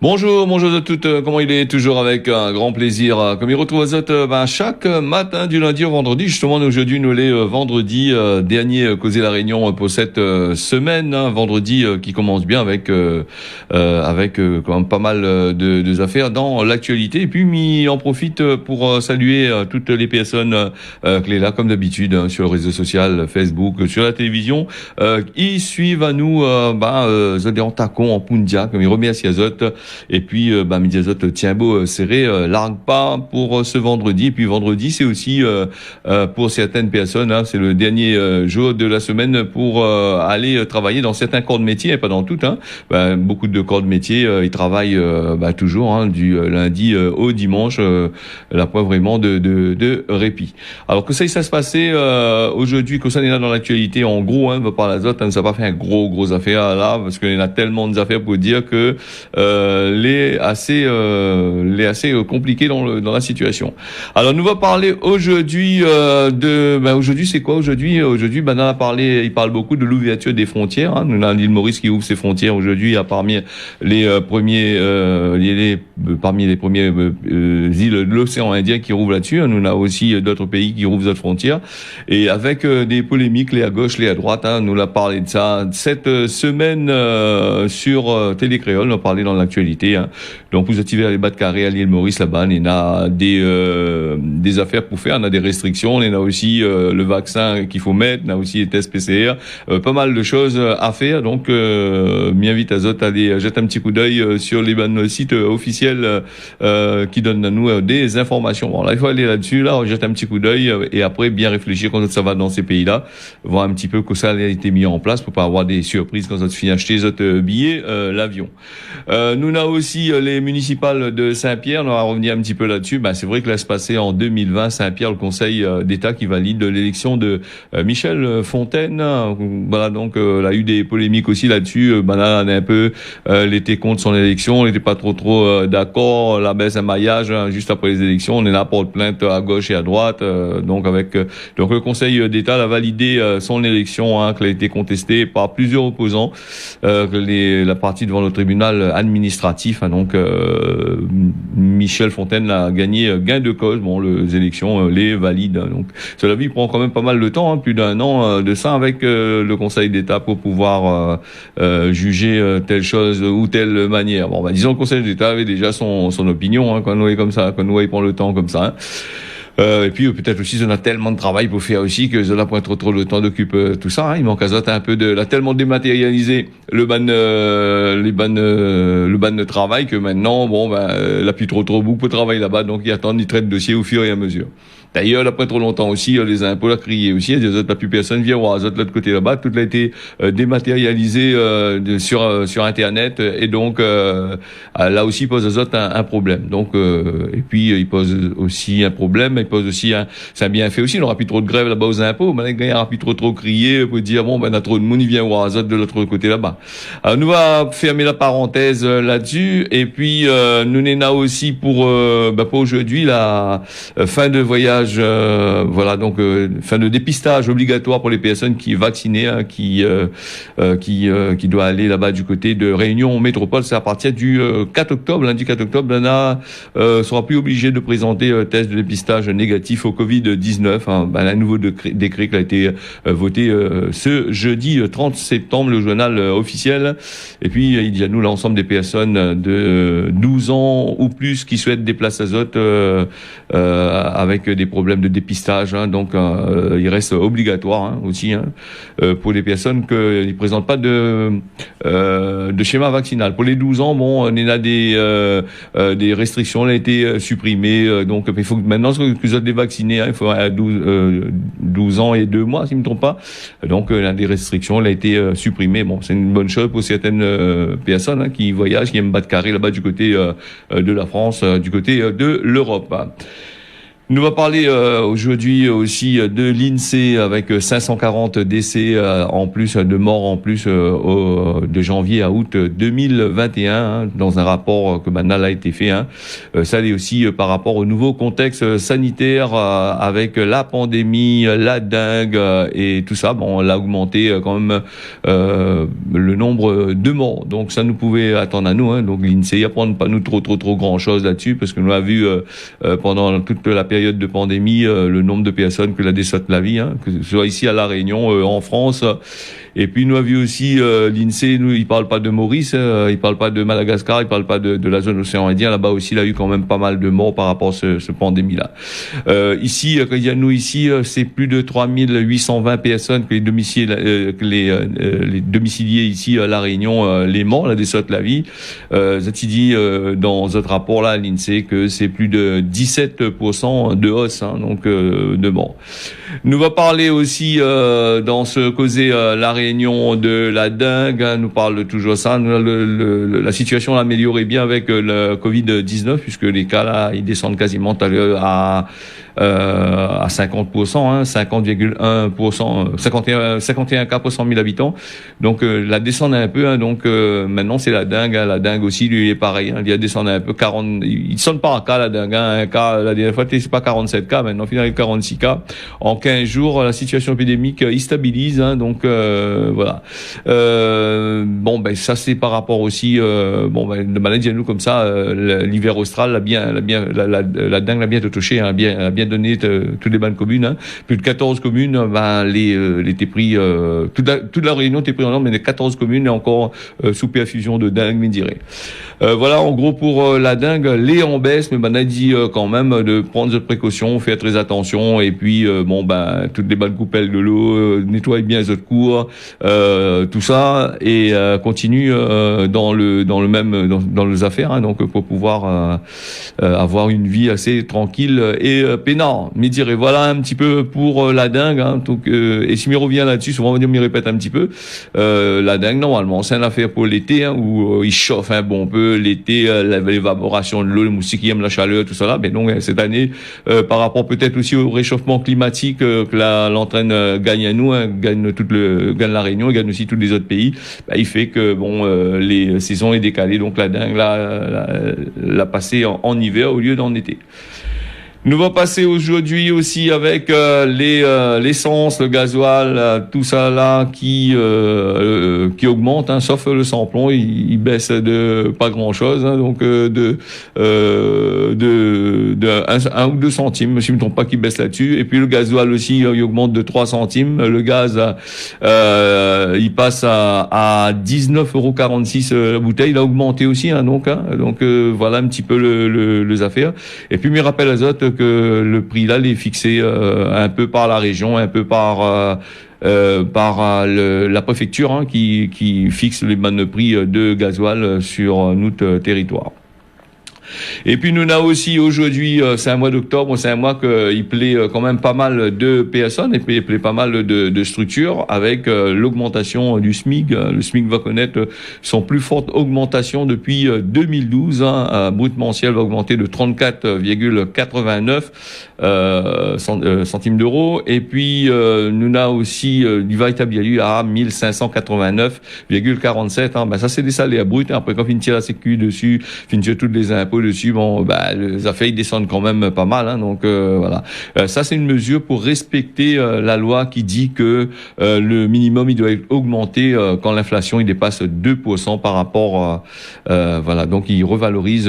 Bonjour, bonjour à toutes. Comment il est? Toujours avec un grand plaisir. Comme il retrouve aux autres, chaque matin du lundi au vendredi. Justement, nous, aujourd'hui, nous les vendredi dernier causer la réunion pour cette semaine. Vendredi qui commence bien avec quand même pas mal de affaires dans l'actualité. Et puis, m'y en profite pour saluer toutes les personnes qui est là comme d'habitude sur le réseau social, Facebook, sur la télévision. Ils suivent à nous, en tacon, en pundia, comme ils remercient à autres. Et puis, Mediazot Tiembo serré largue pas pour ce vendredi. Et puis vendredi, c'est aussi pour certaines personnes, c'est le dernier jour de la semaine pour aller travailler dans certains corps de métier, et pas dans toutes. Beaucoup de corps de métier, ils travaillent toujours du lundi au dimanche, la preuve vraiment de répit. Alors que ça se passait aujourd'hui, que ça est là dans l'actualité, en gros, on va parler à Zot, ça n'a pas fait un gros affaire là, parce qu'il y en a tellement d'affaires pour dire que les assez compliqué dans la situation. Alors nous va parler aujourd'hui aujourd'hui c'est quoi aujourd'hui on a parlé, il parle beaucoup de l'ouverture des frontières. Nous avons l'île Maurice qui ouvre ses frontières aujourd'hui, parmi les premiers îles de l'océan Indien qui rouvrent là-dessus. Nous avons aussi d'autres pays qui rouvrent d'autres frontières, et avec des polémiques les à gauche, les à droite. Nous l'a parlé de ça cette semaine sur Télé Créole. On a parlé dans l'actualité. Donc vous activez les bas de carré à l'île Maurice là-bas, il y a des affaires pour faire, on a des restrictions, il y a aussi le vaccin qu'il faut mettre, il y a aussi les tests PCR, pas mal de choses à faire. Donc m'invite à Zot à aller jeter un petit coup d'œil sur les sites officiels qui donnent à nous des informations. Bon là il faut aller là-dessus, là on jette un petit coup d'œil et après bien réfléchir quand ça va dans ces pays-là, voir un petit peu que ça a été mis en place pour pas avoir des surprises quand ça se finit acheter autres billets l'avion. Nous avons aussi les municipales de Saint-Pierre. On va revenir un petit peu là-dessus. C'est vrai que là se passait en 2020 Saint-Pierre, le Conseil d'État qui valide l'élection de Michel Fontaine. Voilà, donc il a eu des polémiques aussi là-dessus. Là on a un peu l'été contre son élection, on n'était pas trop d'accord. La baisse un maillage juste après les élections, on est là pour le plainte à gauche et à droite. Donc le Conseil d'État a validé son élection, qui a été contestée par plusieurs opposants. La partie devant le tribunal administratif. Donc Michel Fontaine a gagné gain de cause. Bon, les élections les valides. Donc cela dit, il prend quand même pas mal de temps, plus d'un an de ça avec le Conseil d'État pour pouvoir juger telle chose ou telle manière. Bon, disons le Conseil d'État avait déjà son opinion quand nous est comme ça, quand nous il prend le temps comme ça. Et puis peut-être aussi on a tellement de travail pour faire aussi que cela prend trop le temps d'occuper tout ça. Il manque à ça un peu l'a tellement dématérialisé le ban de travail que maintenant il a plus trop beaucoup pour travailler là-bas, donc il attend, il traite le dossier au fur et à mesure. D'ailleurs, après trop longtemps aussi, les impôts l'a crié aussi. Il y a plus personne vient voir de l'autre côté là-bas. Tout a été dématérialisé sur Internet, et donc là aussi il pose aux autres un problème. Donc et puis il pose aussi un problème. Il pose aussi c'est un bienfait aussi. On n'aura plus trop de grève là-bas aux impôts. Mais les gars n'aura plus trop crier pour dire on a trop de monde, il vient voir les autres de l'autre côté là-bas. Alors nous va fermer la parenthèse là-dessus, et puis nous n'en aussi pour aujourd'hui la fin de voyage. Fin de dépistage obligatoire pour les personnes qui vaccinées, qui doit aller là-bas du côté de Réunion Métropole. C'est à partir du 4 octobre, lundi 4 octobre, l'ANA sera plus obligé de présenter test de dépistage négatif au Covid-19. Un nouveau décret qui a été voté ce jeudi 30 septembre, le journal officiel. Et puis il y a nous l'ensemble des personnes de 12 ans ou plus qui souhaitent déplacer azote avec des problèmes de dépistage. Donc il reste obligatoire aussi pour les personnes qui ne présentent pas de schéma vaccinal. Pour les 12 ans, on a des restrictions, ont été supprimées. Donc il faut que maintenant que vous êtes vaccinés, il faut 12 ans et 2 mois, si je ne me trompe pas. Donc des restrictions ont été supprimées. Bon, c'est une bonne chose pour certaines personnes qui voyagent, qui aiment battre carré là-bas du côté de la France, du côté de l'Europe. Nous va parler aujourd'hui aussi de l'INSEE avec 540 décès en plus, de morts en plus de janvier à août 2021 dans un rapport que maintenant a été fait. Ça est aussi par rapport au nouveau contexte sanitaire avec la pandémie, la dengue et tout ça. Bon, on a augmenté quand même le nombre de morts. Donc ça nous pouvait attendre à nous. Donc l'INSEE apprend pas nous trop grand chose là-dessus parce que nous avons vu pendant toute la période de pandémie, le nombre de personnes que la décède la vie, que ce soit ici à La Réunion, en France. Et puis nous avons vu aussi l'INSEE, il parle pas de Maurice, il parle pas de Madagascar, il parle pas de la zone océan Indien. Là-bas aussi, il a eu quand même pas mal de morts par rapport à ce pandémie-là. Ici, quand il y a nous ici, c'est plus de 3820 personnes que les domiciliés ici à La Réunion, les morts, la décède la vie. Ça dit dans votre rapport là à l'INSEE que c'est plus de 17% de hausse, donc de morts. Nous va parler aussi dans ce causé La Réunion de la dengue. Nous parle toujours ça. La situation l'a amélioré bien avec le Covid-19 puisque les cas là ils descendent quasiment à 50%, 50,1%, 51 cas pour 100 000 habitants. Donc la descend un peu. Donc maintenant c'est la dengue. La dengue aussi lui est pareil. Il a descendu un peu. 40. Il sonne pas un cas la dengue. Un cas la dernière fois c'est pas 47 cas. Maintenant finalement 46 cas en 15 jours. La situation épidémique il stabilise. Donc voilà. Ça c'est par rapport aussi. De maladie à nous comme ça. L'hiver austral la dengue l'a bien touché. Bien donné toutes les bonnes communes. Plus de 14 communes. Les étaient pris. Toute la Réunion était pris en ordre, mais les 14 communes est encore sous perfusion de dengue, me dirait. Voilà en gros pour la dengue. Les en baisse, mais on a dit quand même de prendre des précautions, faire très attention et puis toutes les bonnes coupelles de l'eau, nettoyer bien les autres cours, tout ça et continue dans les affaires, donc pour pouvoir avoir une vie assez tranquille et peinard. Mais dirais voilà un petit peu pour la dengue. Donc et si m'y revient là-dessus, souvent on m'y répète un petit peu. La dengue normalement c'est une affaire pour l'été où il chauffe un bon peu l'été, l'évaporation de l'eau, les moustiques qui aiment la chaleur, tout ça là. Mais donc cette année, par rapport peut-être aussi au réchauffement climatique que l'entraîne gagne à nous, gagne gagne la Réunion, gagne aussi tous les autres pays. Il fait que les saisons est décalée, donc la dengue l'a passé en hiver au lieu d'en été. Nous va passer aujourd'hui aussi avec l'essence, le gasoil, tout ça là qui augmente, sauf le samplon, il baisse de pas grand chose, donc de 1 ou 2 centimes, si je me trompe pas, qui baisse là-dessus. Et puis le gasoil aussi, il augmente de 3 centimes. Le gaz, il passe à 19,46 € la bouteille. Il a augmenté aussi, donc voilà un petit peu les affaires. Et puis mes rappels azote que le prix là est fixé un peu par la région, un peu par la préfecture qui fixe les bonnes prix de gasoil sur notre territoire. Et puis nous avons aussi aujourd'hui, c'est un mois d'octobre, c'est un mois qu'il plaît quand même pas mal de personnes et puis il plaît pas mal de structures avec l'augmentation du SMIC. Le SMIC va connaître son plus forte augmentation depuis 2012. Brut mensuel va augmenter de 34,89 centimes d'euros. Et puis nous avons aussi il va établir à 1589,47. Ça c'est des salaires bruts. Après quand on tire la sécu dessus, on tire toutes les impôts dessus, les affaires ils descendent quand même pas mal, donc voilà. Ça c'est une mesure pour respecter la loi qui dit que le minimum il doit être augmenté quand l'inflation il dépasse 2% par rapport voilà, donc il revalorise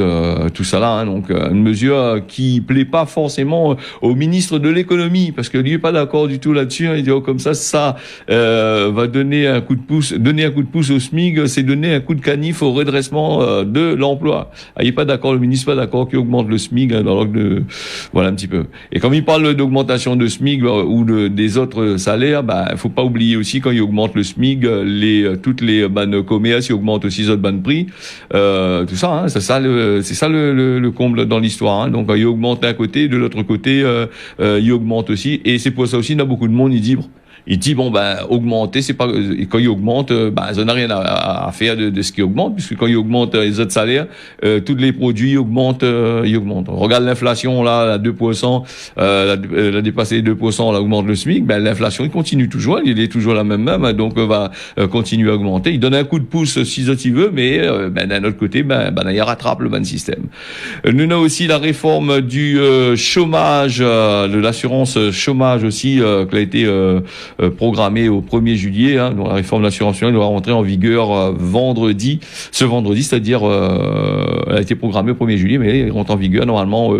tout ça là, donc une mesure qui plaît pas forcément au ministre de l'économie parce que lui est pas d'accord du tout là-dessus, il dit comme ça va donner un coup de pouce au SMIC, c'est donner un coup de canif au redressement de l'emploi. Il est pas d'accord, le ministre pas d'accord qui augmente le SMIC voilà un petit peu. Et comme il parle d'augmentation de SMIC ou des autres salaires, faut pas oublier aussi quand il augmente le SMIC, toutes les bannes commerces, il augmente aussi les autres bannes prix, tout ça, c'est ça le comble dans l'histoire, donc il augmente d'un côté, de l'autre côté il augmente aussi, et c'est pour ça aussi il y a beaucoup de monde, il dit Il dit bon ben augmenter c'est pas quand il augmente ben ça n'a rien à faire de ce qui augmente puisque quand il augmente les autres salaires tous les produits augmentent ils augmentent. On regarde l'inflation là à 2% la dépassé les 2% là augmente le SMIC ben l'inflation il continue toujours il est toujours la même donc va continuer à augmenter. Il donne un coup de pouce si il veut mais ben d'un autre côté ben il rattrape le ban système. Nous avons aussi la réforme du chômage de l'assurance chômage aussi qui a été programmée au 1er juillet, dont la réforme de l'assurance chômage doit rentrer en vigueur ce vendredi, c'est-à-dire elle a été programmée au 1er juillet, mais elle rentre en vigueur normalement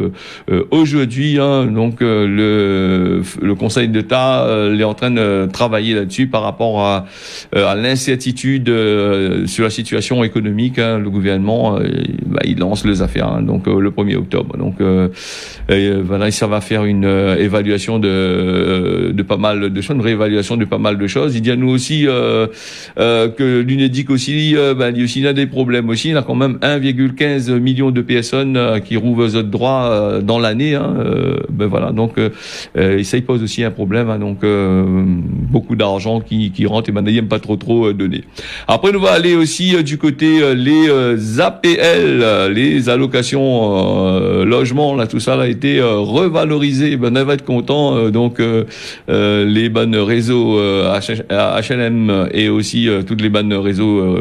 aujourd'hui. Donc le Conseil d'État est en train de travailler là-dessus par rapport à l'incertitude sur la situation économique. Le gouvernement il lance les affaires donc le 1er octobre. Donc voilà, ça va faire une évaluation de pas mal de choses, une réévaluation de pas mal de choses. Il dit à nous aussi que l'UNEDIC aussi, il y a des problèmes aussi. Il y a quand même 1,15 million de personnes qui rouvent aux autres droits dans l'année. Voilà, donc ça il pose aussi un problème. Donc beaucoup d'argent qui rentre et il n'aime pas trop donner. Après, nous va aller aussi du côté les APL, les allocations logement, là tout ça là a été revalorisé. On va être content. Donc les bonnes réseaux HLM et aussi toutes les bonnes réseaux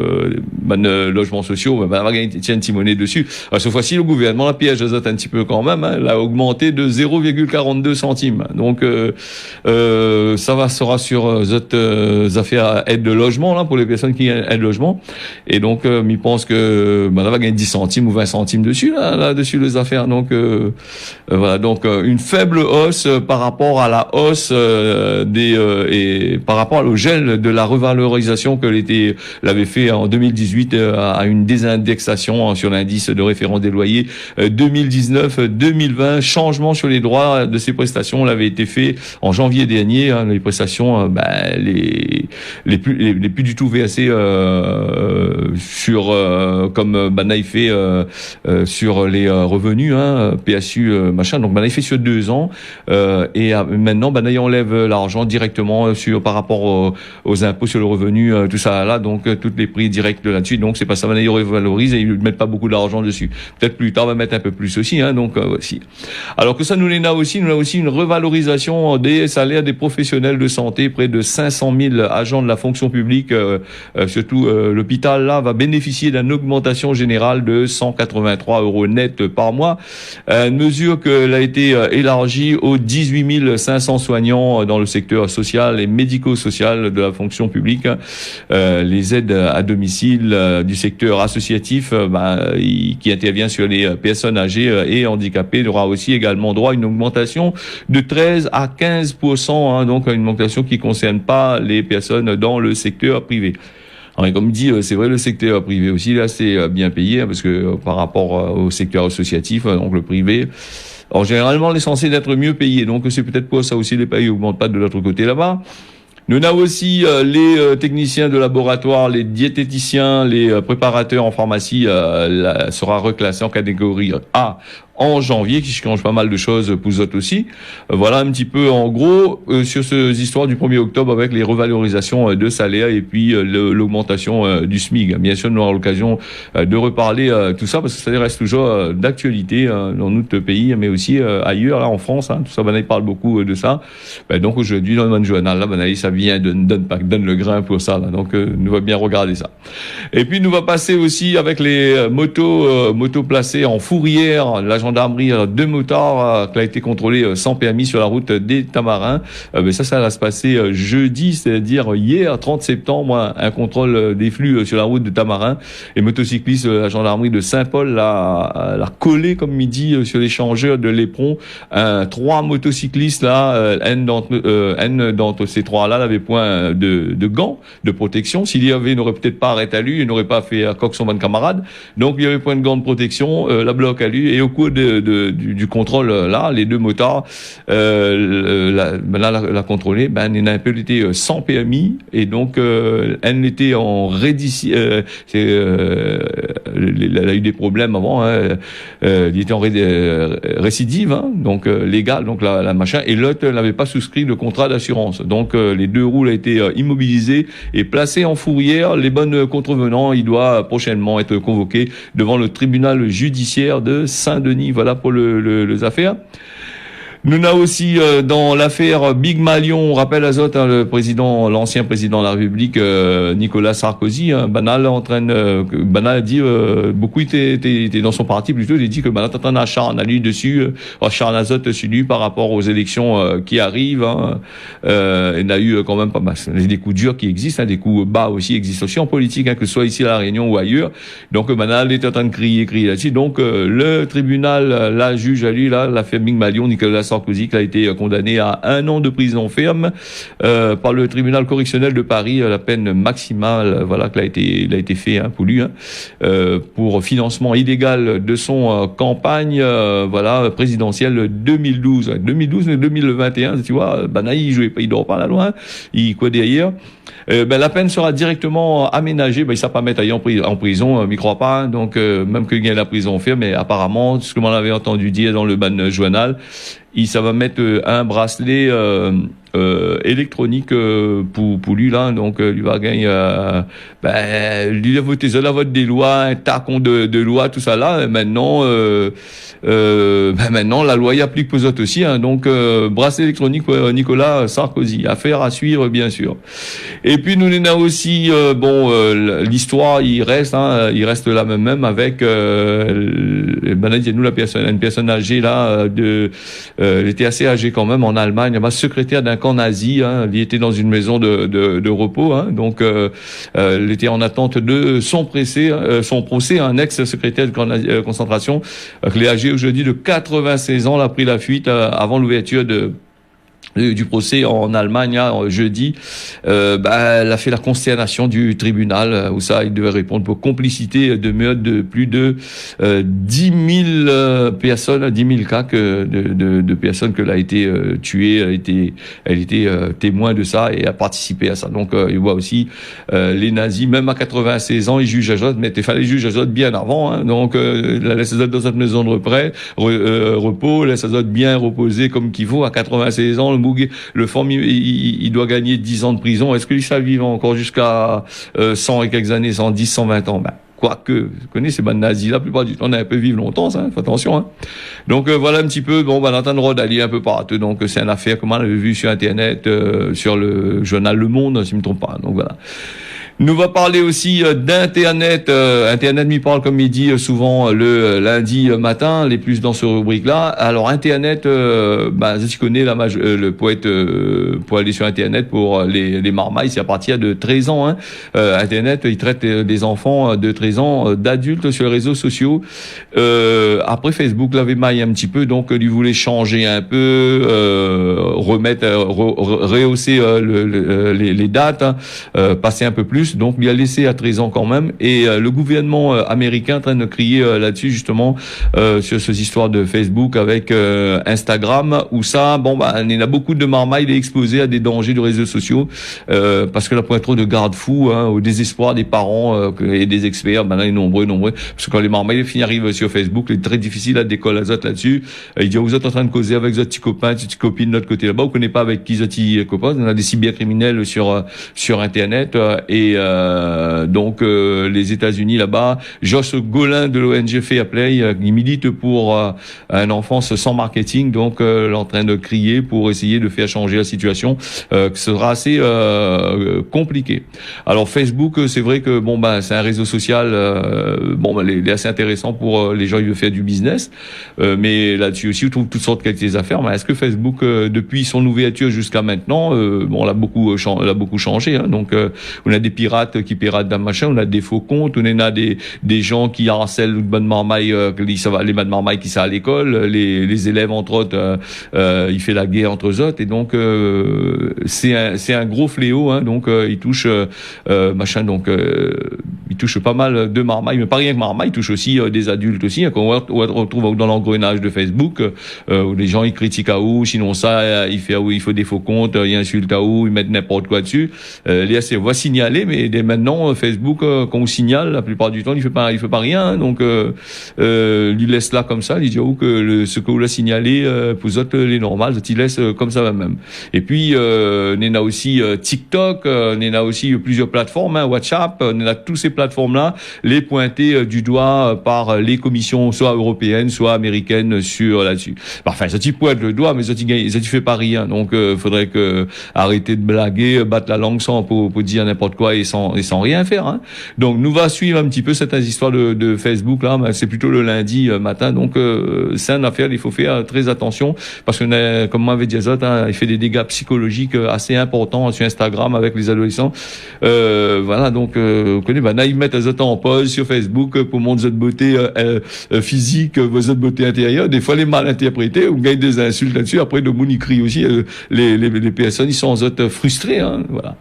bonnes logements sociaux, on va gagner Étienne Simonet dessus. Alors, cette fois-ci, le gouvernement la piège un petit peu quand même. L'a augmenté de 0,42 centimes. Donc ça sera sur cette affaires aide de logement là pour les personnes qui aident logement. Et donc il pense que là va gagner 10 centimes ou 20 centimes dessus là dessus les affaires. Donc voilà, donc une faible hausse par rapport à la hausse et par rapport au gel de la revalorisation que l'État l'avait fait en 2018 à une désindexation sur l'indice de référence des loyers 2019-2020. Changement sur les droits de ces prestations l'avait été fait en janvier dernier. Les prestations les plus du tout versées sur comme il fait sur les revenus PSU machin. Donc il fait sur 2 ans et maintenant il enlève l'argent directement par rapport aux impôts sur le revenu, tout ça là, donc tous les prix directs là-dessus. Donc c'est pas ça, ils revalorisent et ils ne mettent pas beaucoup d'argent dessus. Peut-être plus tard on va mettre un peu plus aussi. Donc aussi. Alors que ça nous a aussi une revalorisation des salaires des professionnels de santé. Près de 500 000 agents de la fonction publique, surtout l'hôpital là, va bénéficier d'une augmentation générale de 183 € net par mois. Une mesure qu'elle a été élargie aux 18 500 soignants dans le secteur social et médico-social de la fonction publique. Les aides à domicile du secteur associatif qui intervient sur les personnes âgées et handicapées aura aussi également droit à une augmentation de 13 à 15%, donc une augmentation qui ne concerne pas les personnes dans le secteur privé. Alors, comme dit, c'est vrai, le secteur privé aussi, là, c'est bien payé, parce que par rapport au secteur associatif, donc le privé, alors généralement, il est censé d'être mieux payé. Donc c'est peut-être pour ça aussi les payes augmentent pas de l'autre côté là-bas. Nous avons aussi les techniciens de laboratoire, les diététiciens, les préparateurs en pharmacie sera reclassé en catégorie A en janvier, qui change pas mal de choses pour eux aussi. Voilà un petit peu en gros sur ces histoires du 1er octobre avec les revalorisations de salaire et puis l'augmentation du SMIC. Bien sûr, nous aurons l'occasion de reparler tout ça parce que ça reste toujours d'actualité dans notre pays, mais aussi ailleurs, là en France. Tout ça, il parle beaucoup de ça. Donc aujourd'hui, dans le journal, là, ça vient donne le grain pour ça. Là. Donc nous va bien regarder ça. Et puis nous va passer aussi avec les motos placées en fourrière. La gendarmerie, 2 motards qui a été contrôlés sans permis sur la route des Tamarins. Mais ça va se passer jeudi, c'est-à-dire hier, 30 septembre, un contrôle des flux sur la route de Tamarin. Et motocycliste, la gendarmerie de Saint-Paul l'a collé, comme il dit, sur l'échangeur de l'Éperon. 3 motocyclistes, là, un d'entre ces 3-là n'avait point de gants de protection. S'il y avait, il n'aurait peut-être pas arrêté à lui, il n'aurait pas fait coq son bon camarade. Donc, il y avait point de gants de protection, la bloque à lui. Et au cours du contrôle là, les deux motards, la contrôlée, ben elle a un peu été sans permis et donc elle était en elle a eu des problèmes avant, hein, il était en récidive, hein, donc légal, donc la machin, et l'autre n'avait pas souscrit de contrat d'assurance, donc les deux roues a été immobilisés et placés en fourrière. Les bonnes contrevenants, il doit prochainement être convoqué devant le tribunal judiciaire de Saint-Denis. Voilà pour les affaires. Nous avons aussi dans l'affaire Big Malion, on rappelle à Zot, hein, l'ancien président de la République, Nicolas Sarkozy, hein, Banal Banal a dit beaucoup était dans son parti plutôt, il dit que Banal t'entend acharne à lui dessus, acharne à Zot sur lui par rapport aux élections qui arrivent. Hein, il a eu quand même pas mal des coups durs qui existent, hein, des coups bas aussi existent aussi en politique, hein, que ce soit ici à la Réunion ou ailleurs. Donc Banal est en train de crier là-dessus. Donc le tribunal, la juge à lui là, l'affaire Big Malion, Nicolas Sarkozy, qui a été condamné à 1 an de prison ferme par le tribunal correctionnel de Paris, la peine maximale, voilà, il a été fait, hein, pour lui, hein, pour financement illégal de son campagne, voilà, présidentielle 2012 et 2021. Tu vois, Banaï, il dort pas là loin, il quoi derrière. La peine sera directement aménagée. Il ne va pas mettre en prison, m'y crois pas. Hein, donc même qu'il gagne la prison ferme, mais apparemment, ce que l'on avait entendu dire dans le ban journal, ça va mettre un bracelet électronique pour lui là, donc lui va gagner lui a voté la vote des lois, un tacon de loi, tout ça là. Et maintenant maintenant la loi y applique pour eux autres aussi, hein, donc bracelet électronique pour Nicolas Sarkozy, affaire à suivre bien sûr. Et puis nous on a aussi l'histoire il reste la même avec une personne âgée là elle était assez âgée quand même en Allemagne, secrétaire d'un camp nazi, hein, il était dans une maison de repos, hein, donc elle était en attente de son procès, un ex-secrétaire de camp de concentration, qui est âgé aujourd'hui de 96 ans, a pris la fuite avant l'ouverture du procès en Allemagne jeudi. Elle a fait la consternation du tribunal où ça il devait répondre pour complicité de meurtre de plus de 10 000 personnes, 10 000 cas de personnes que l'a été tuées, elle était témoin de ça et a participé à ça. Donc il voit aussi les nazis, même à 96 ans, ils jugent Azot, mais il fallait juger Azot bien avant, hein, donc la laisse Azot dans cette maison de repos, laisse Azot bien reposer comme qu'il faut à 96 ans. Le forme, il doit gagner 10 ans de prison. Est-ce qu'il va vivre encore jusqu'à 100 et quelques années, 110, 120 ans? Quoique, vous connaissez ces bandes nazis, la plupart du temps, on a un peu vivre longtemps, ça, faut attention, hein. Donc, voilà un petit peu, l'entendre Rod aller un peu partout. Donc, c'est une affaire, comme on l'avait vu sur Internet, sur le journal Le Monde, si je me trompe pas. Donc, voilà. Nous va parler aussi d'Internet. Internet m'y parle comme il dit souvent le lundi matin, les plus dans ce rubrique-là. Alors Internet, je connais le poète pour aller sur Internet pour les marmailles, c'est à partir de 13 ans. Hein. Internet, il traite des enfants de 13 ans d'adultes sur les réseaux sociaux. Après Facebook l'avait maillé un petit peu, donc il voulait changer un peu, rehausser les dates, hein, passer un peu plus. Donc, il a laissé à 13 ans quand même. Et le gouvernement américain est en train de crier là-dessus, justement, sur ces histoires de Facebook avec Instagram, où ça, il y a beaucoup de marmailles, il est exposé à des dangers de réseaux sociaux, parce que là, pour être trop de garde-fous, hein, au désespoir des parents et des experts, là, il est nombreux. Parce que quand les marmailles arrivent sur Facebook, il est très difficile à décoller les autres là-dessus. Il dit, vous êtes en train de causer avec vos petits copains, vos petites copines de l'autre côté là-bas, vous connaissez pas avec qui vos petits copains. On a des cybercriminels sur Internet, donc les États-Unis là-bas, Josh Golin de l'ONG Fair Play, il milite pour une enfance sans marketing, donc il est en train de crier pour essayer de faire changer la situation, que ce sera assez compliqué. Alors Facebook, c'est vrai que c'est un réseau social, il est assez intéressant pour les gens qui veulent faire du business, mais là-dessus aussi, on trouve toutes sortes de qualités d'affaires. Mais est-ce que Facebook, depuis son ouverture jusqu'à maintenant, on l'a beaucoup changé, hein, donc on a des pirates qui piratent d'un machin, on a des faux comptes, on a des gens qui harcèlent les bonnes marmailles, les bonnes marmailles qui sont à l'école, les élèves entre autres, il fait la guerre entre eux autres, et donc c'est un gros fléau, hein, donc il touche il touche pas mal de marmailles, mais pas rien que marmailles, il touche aussi des adultes aussi, hein, qu'on retrouve dans l'engrenage de Facebook, où les gens ils critiquent à où, sinon ça, il faut des faux comptes, il insulte à où, ils mettent n'importe quoi dessus. On va signaler, mais dès maintenant Facebook, quand on signale, la plupart du temps, il fait pas rien, hein, donc il laisse là comme ça, il dit que ce que vous l'a signalé, pour vous autres les normales, il laisse comme ça même. Et puis on a aussi TikTok, on a aussi plusieurs plateformes, hein, WhatsApp, on a toutes ces plateformes-là, les pointées du doigt par les commissions soit européennes, soit américaines sur là-dessus. Enfin, ça t'y pointe le doigt, mais ça t'y fait pas rien. Donc, faudrait que arrêter de blaguer, battre la langue pour dire n'importe quoi et sans rien faire. Hein. Donc, nous va suivre un petit peu cette histoire de Facebook là. Mais c'est plutôt le lundi matin. Donc, c'est une affaire. Il faut faire très attention parce que, comme m'avait dit Azot, hein, il fait des dégâts psychologiques assez importants sur Instagram avec les adolescents. Voilà. Donc, vous connaissez, là, ils mettent Azot en pause sur Facebook pour montrer votre beauté physique, votre beauté intérieure. Des fois, les mal interprétés, on gagne des insultes là-dessus. Après, le monde y crie aussi. Les personnes, ils sont frustrés. Hein, voilà.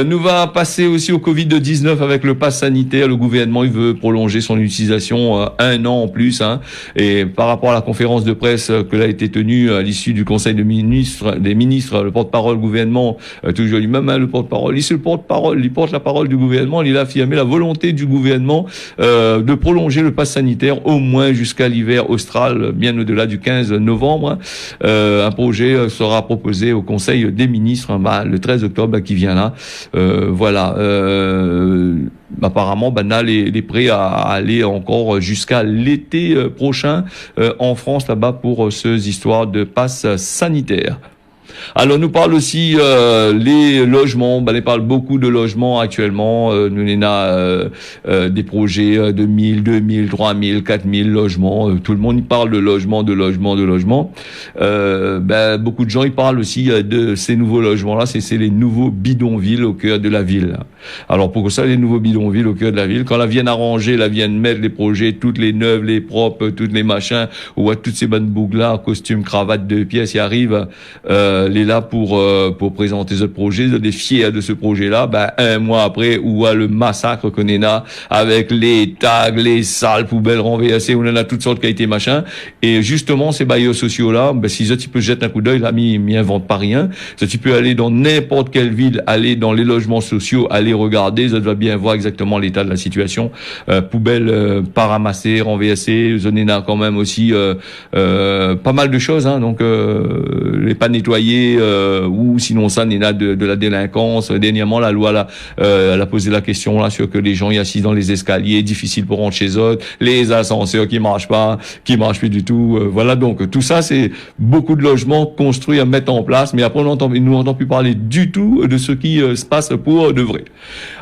Nous va passer aussi au Covid-19 avec le pass sanitaire. Le gouvernement, il veut prolonger son utilisation 1 an en plus. Hein, et par rapport à la conférence de presse que l'a été tenue à l'issue du Conseil des ministres, le porte-parole du gouvernement, toujours lui-même, hein, le porte-parole, il porte la parole du gouvernement. Il a affirmé la volonté du gouvernement de prolonger le pass sanitaire au moins jusqu'à l'hiver austral, bien au-delà du 15 novembre. Un projet sera proposé au Conseil des ministres le 13 octobre qui vient là. Voilà. Apparemment, Banal est prêt à aller encore jusqu'à l'été prochain en France là-bas pour ces histoires de passe sanitaire. Alors, nous parle aussi les logements. Ben, on parle beaucoup de logements actuellement. Nous on a des projets de 1000, 2000, 3000, 4000 logements. Tout le monde parle de logement. Ben, beaucoup de gens ils parlent aussi de ces nouveaux logements-là. C'est les nouveaux bidonvilles au cœur de la ville. Alors, pour ça, les nouveaux bidonvilles au cœur de la ville, quand la viennent arranger, la viennent mettre les projets, toutes les neuves, les propres, toutes les machins, ou à toutes ces bonnes boucles-là, costumes, cravates, 2 pièces, ils arrivent. Elle est là pour présenter ce projet, elle est fière de ce projet-là. Ben, 1 mois après, où a le massacre qu'on est là, avec les tags, les salles, poubelles renversées, où on en a toutes sortes qui a été machin. Et justement, ces bailleurs sociaux-là, ben, si tu peux jeter un coup d'œil, là, m'y invente pas rien. Si tu peux aller dans n'importe quelle ville, aller dans les logements sociaux, aller regarder, ça va bien voir exactement l'état de la situation. Poubelles pas ramassées, renversées, on en a quand même aussi pas mal de choses, hein, donc les pas nettoyés, ou sinon ça n'est là de la délinquance. Dernièrement, la loi là, elle a posé la question là sur que les gens y assis dans les escaliers, difficile pour rentrer chez eux, les ascenseurs qui marchent plus du tout. Voilà, donc tout ça c'est beaucoup de logements construits à mettre en place, mais après nous n'entend plus parler du tout de ce qui se passe pour de vrai.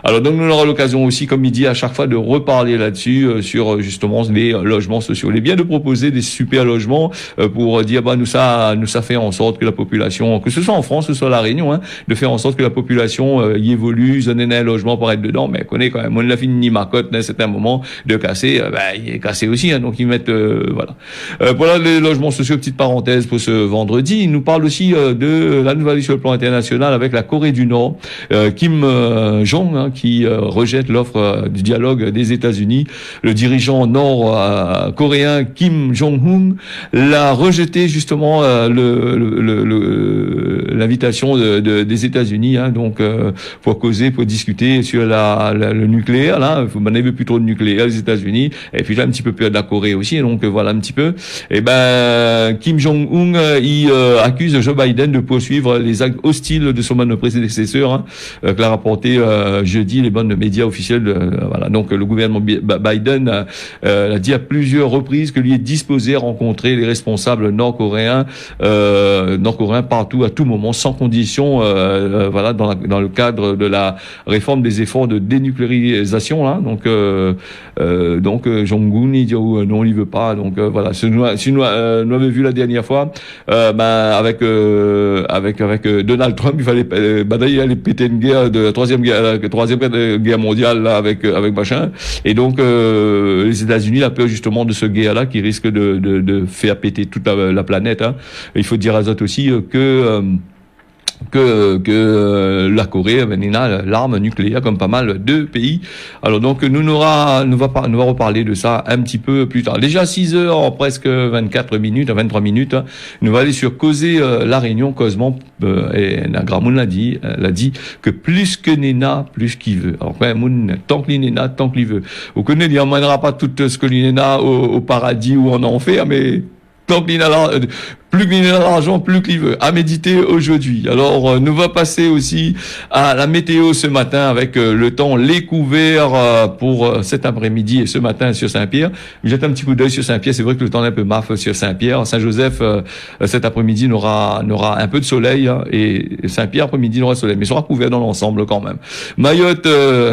Alors donc nous aurons l'occasion aussi, comme il dit à chaque fois, de reparler là-dessus sur justement les logements sociaux. Il est bien de proposer des super logements pour dire nous ça fait en sorte que la population, que ce soit en France, que ce soit à La Réunion, hein, de faire en sorte que la population y évolue, donner un logement pour être dedans. Mais connaît quand même, on l'a fini ni Macotte, à un certain moment de casser, il est cassé aussi, hein, donc ils mettent voilà. Voilà les logements sociaux. Petite parenthèse pour ce vendredi. Il nous parle aussi de la nouvelle sur le plan international avec la Corée du Nord, Kim Jong, hein, qui rejette l'offre du dialogue des États-Unis. Le dirigeant nord-coréen Kim Jong-un l'a rejeté justement l'invitation des États-Unis, hein, donc pour discuter sur le nucléaire. Là, on n'avait plus trop de nucléaire les États-Unis, et puis là un petit peu plus de la Corée aussi. Donc voilà un petit peu. Et Kim Jong-un il accuse Joe Biden de poursuivre les actes hostiles de son prédécesseur, hein, que l'a rapporté jeudi les bonnes médias officiels. Voilà. Donc le gouvernement Biden a dit à plusieurs reprises que lui est disposé à rencontrer les responsables nord-coréens partout à tout moment sans condition, voilà, dans le cadre de la réforme des efforts de dénucléarisation là. Donc Jong-un il dit non, il veut pas. Donc voilà, si nous avait vu la dernière fois avec Donald Trump, il fallait il allait péter une guerre de la troisième guerre mondiale là, avec machin. Et donc les États-Unis a peur justement de ce guerre là qui risque de faire péter toute la planète, hein. Il faut dire à Azot aussi que que la Corée a l'arme nucléaire comme pas mal de pays. Alors donc nous va reparler de ça un petit peu plus tard. Déjà 6 heures, presque 24 minutes, 23 minutes, nous va aller sur causer la Réunion, causement, et Nagramoun l'a dit que plus que Nena, plus qu'il veut. Alors quand même, tant que Nena, tant qu'il veut. Vous connaissez, il n'emmènera pas tout ce que Nena au paradis ou en enfer, mais tant qu'il a plus qu'il a l'argent, plus qu'il veut. À méditer aujourd'hui. Alors, nous va passer aussi à la météo ce matin avec le temps, les couverts pour cet après-midi et ce matin sur Saint-Pierre. Jette un petit coup d'œil sur Saint-Pierre. C'est vrai que le temps est un peu maf sur Saint-Pierre. Saint-Joseph, cet après-midi, n'aura un peu de soleil, hein, et Saint-Pierre, après-midi, n'aura soleil. Mais sera couvert dans l'ensemble quand même. Mayotte,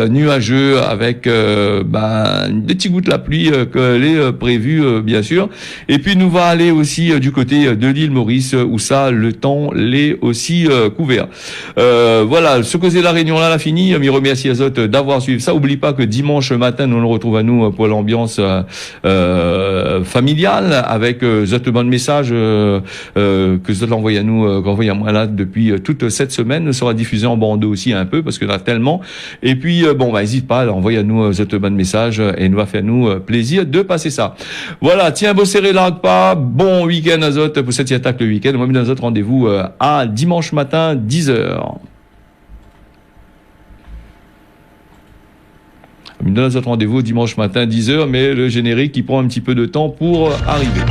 nuageux avec des petits gouttes de la pluie qu'elle est prévue, bien sûr. Et puis, nous va aller aussi du côté de l'île Maurice, où ça, le temps l'est aussi couvert. Voilà, ce causer la Réunion là, l'a fini. Me remercie les autres d'avoir suivi ça. Oublie pas que dimanche matin, nous le retrouve à nous pour l'ambiance familiale, avec ce bon message que vous l'envoyez à nous, qu'envoyez à moi là depuis toute cette semaine, sera diffusé en bandeau aussi un peu, parce qu'il y en a tellement. Et puis, n'hésite pas, envoyez à nous ce bon message, et nous va faire nous plaisir de passer ça. Voilà, tiens, beau serré là, pas bon week-end à Zot pour cette attaque le week-end. Moi, dans notre rendez-vous à dimanche matin, 10h. Dans notre rendez-vous dimanche matin, 10h, mais le générique qui prend un petit peu de temps pour arriver.